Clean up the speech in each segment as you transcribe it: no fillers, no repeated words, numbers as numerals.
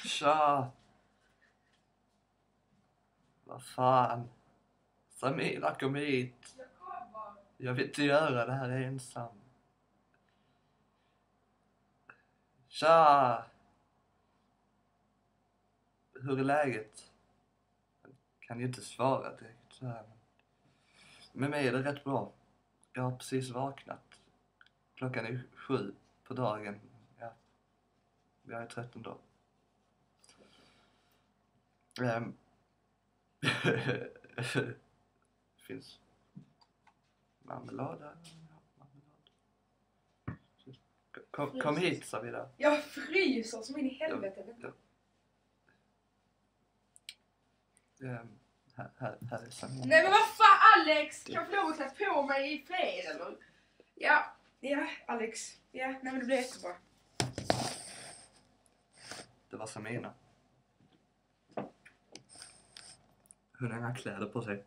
Tja! Vad fan? Samira, kom hit. Jag vill inte göra det här ensam. Tja! Hur är läget? Jag kan ju inte svara direkt så här. Med mig är det rätt bra. Jag har precis vaknat. Klockan är 7 på dagen. Ja. Jag är 13 då. Finns marmelad här. Kom hit, Samira. Jag fryser som in i helvete. Här är Samira. Nej men vad fan Alex! Kan jag få lov att klä på mig i fred eller? Ja Alex. Ja, nej men det blir jättebra. Det var Samira. Hon har inga kläder på sig.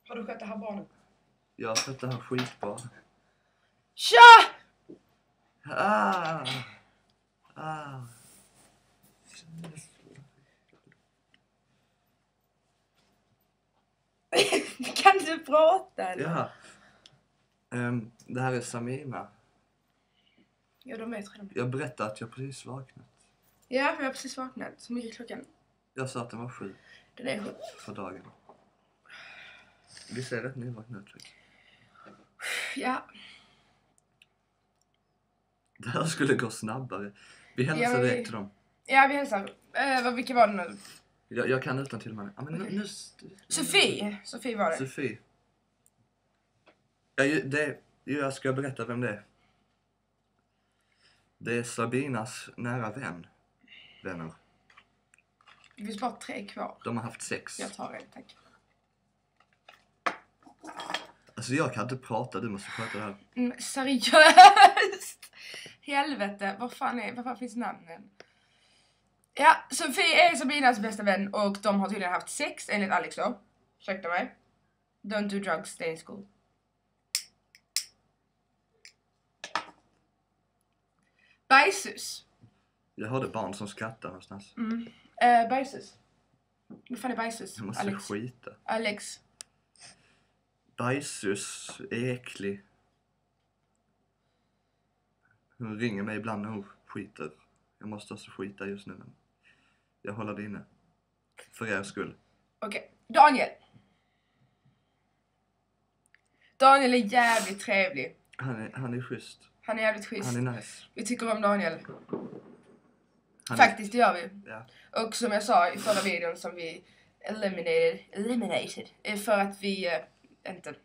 Har du skött det här barnet? Jag har fått det här skitbra. Tja! Kan du prata eller? Ja. Det här är Samira. Ja, de vet redan. Jag berättade att jag precis vaknat. Ja, jag har precis vaknat. Så mycket är klockan? Jag sa att den var 7 Den är 7. på dagen. Vi ser rätt nyvaknat ut. Ja. Det här skulle gå snabbare. Vi hälsar direkt till dem. Ja, vi hälsar. Vilka var det nu? Jag kan utan till mig. Ja, men nu... Sofie var det. Sofie. Ja, jag ska berätta vem det är. Det är Sabinas nära vänner. Det finns bara 3 kvar. De har haft sex. Jag tar det, tack. Alltså jag kan inte prata, du måste sköta det här. Seriöst? Helvete, vad fan finns namnen? Ja, Sofie är Sabinas bästa vän och de har tydligen haft sex enligt Alex då. Ursäkta mig. Don't do drugs, stay in school. Bajsus. Jag hörde barn som skrattar någonstans. Bajsus. Vad fan är bajsus? Jag måste Alex. skita. Alex. Bajsus är äcklig. Hon ringer mig ibland när hon skiter. Jag måste också skita just nu. Men jag håller det inne. För er skull. Okej. Daniel. Daniel är jävligt trevlig. Han är schysst. Han är jävligt schysst. Han är nice. Vi tycker om Daniel. Faktiskt, det gör vi. Ja. Och som jag sa i förra videon som vi eliminated för att vi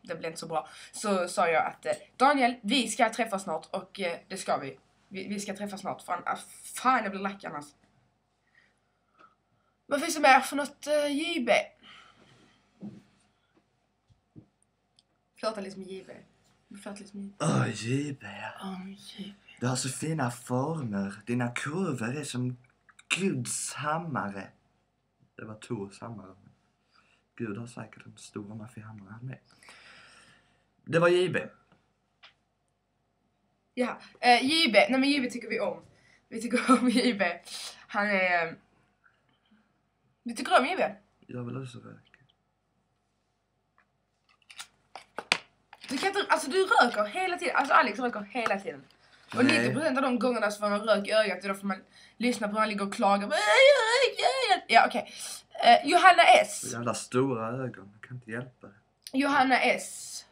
det blev inte så bra, så sa jag att Daniel, vi ska träffas snart och det ska vi. Vi ska träffas snart. Fan, jag blir lack annars. Vad finns det mer för något JB? Flörta lite med JB. JB. Du har så fina former. Dina kurvor är som Guds hammare. Det var Tors hammare. Gud har säkert en stor maffig hammare med. Det var JB. Ja, JB. Nej men JB tycker vi om. Vi tycker om JB. Han är... Vi tycker om JB. Jag vill också röka. Du kan inte... Alltså du röker hela tiden. Alltså Alex röker hela tiden. Och 90% av de gångerna så får man rök i ögat. Då får man lyssna på när han ligger och klagar. Ja, okej. Johanna S. Jävla stora ögon. Jag kan inte hjälpa det. Johanna S.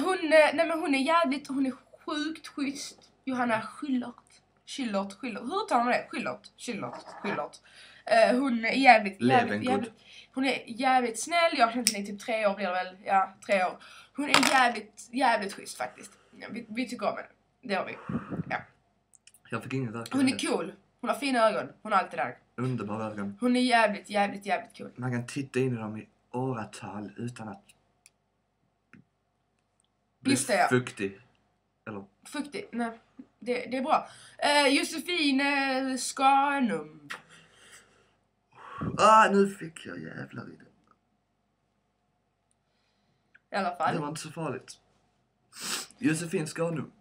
Hon är sjukt schysst. Johanna Schillert. Hur tar man det? Schillert. Hon är jävligt snäll. Jag har känt henne i typ 3 år blir det väl. Ja, 3 år. Hon är jävligt schysst faktiskt. Ja, vi tycker om henne. Det har vi. Ja. Jag fick inget ögon. Hon är cool. Hon har fina ögon. Hon har allt det där. Underbara ögon. Hon är jävligt cool. Man kan titta in i dem i åratal utan att bli fuktig. Eller? Fuktig? Nej. Det är bra. Josefine Skanum. Nu fick jag jävlar i det. I alla fall. Det var inte så farligt. Josefin Skarnum.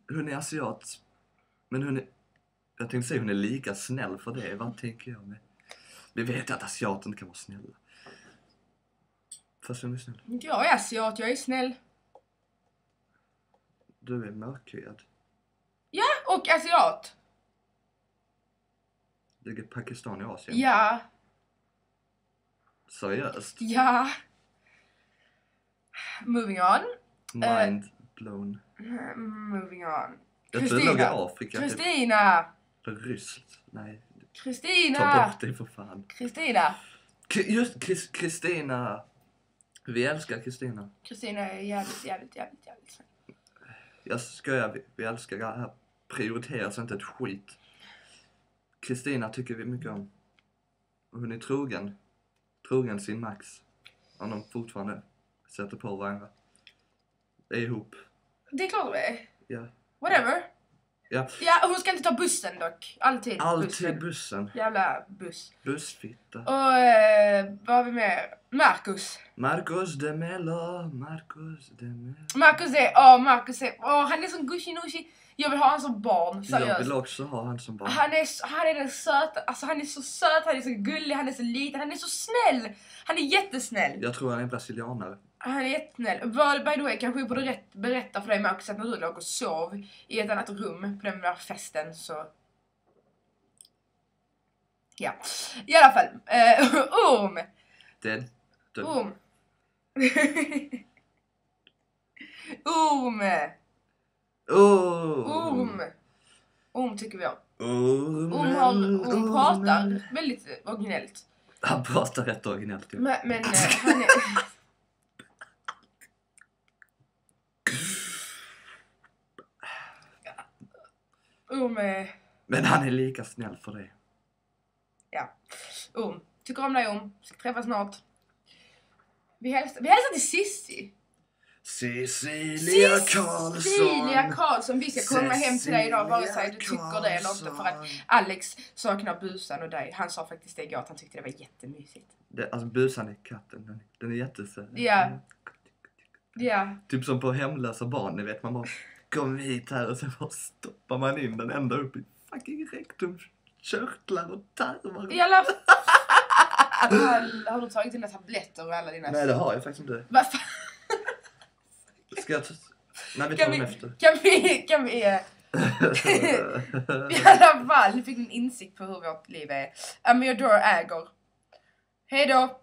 Hon är asiat. Men hon är... Jag tänkte säga hon är lika snäll för det. Vad tänker jag med? Vi vet att asiater inte kan vara snälla. Fast hon är snäll. Jag är asiat, jag är snäll. Du är mörkhyad. Ja, och asiat. Ligger Pakistan i Asien? Ja. Seriöst? Ja. Moving on. Mind blown. Moving on. Jag tror det låg i Afrika. Kristina. Typ. Ryssland. Nej. Kristina. Ta bort det för fan. Kristina. Just Kristina. Vi älskar Kristina. Kristina är jävligt. Jag skojar, vi älskar det här. Prioriteras inte ett skit. Kristina tycker vi mycket om. Hon är trogen. Trogen sin Max. Om de fortfarande sätter på varandra. Det är ihop. Det är klart det är. Ja. Whatever. Ja. Ja, hon ska inte ta bussen dock. Alltid bussen. Jävla buss. Bussfitta. Och vad har vi med? Marcus de Mello. Marcus är, han är som gushi-nushi. Jag vill ha han som barn, seriöst. Jag vill också ha han som barn. Han är den söta, alltså han är så söt, han är så gullig, han är så liten, han är så snäll. Han är jättesnäll. Jag tror han är brasilianare. Han är jättesnäll. By the way, kanske jag borde berätta för dig Marcus att när du låg och sov i ett annat rum på den där festen så... Ja, i alla fall. Dead. Tycker vi om. Han pratar väldigt originellt. Han pratar rätt originellt. Ja. Men han är... Men han är lika snäll för det. Ja. Tycker om dig ska träffas snart. Vi hälsar till Sissi. Cecilia Karlsson, vi ska komma hem till dig idag vare sig du tycker det eller inte, för att Alex saknar busan och dig. Han sa faktiskt det igår att han tyckte det var jättemysigt. Alltså busan är katten, den är jättesöt. Ja. Typ som på hemlösa barn, ni vet, man bara kom hit här och så bara stoppar man in den ända upp i fucking rektum, körtlar och tarmar. Jävla... Har du tagit dina tabletter och alla dina... Nej, det har jag faktiskt inte. Vad fan? Ska jag när vi tar dem efter. Kan vi i alla fall fick en insikt på hur vårt liv är. Ameodor äger. Hej då!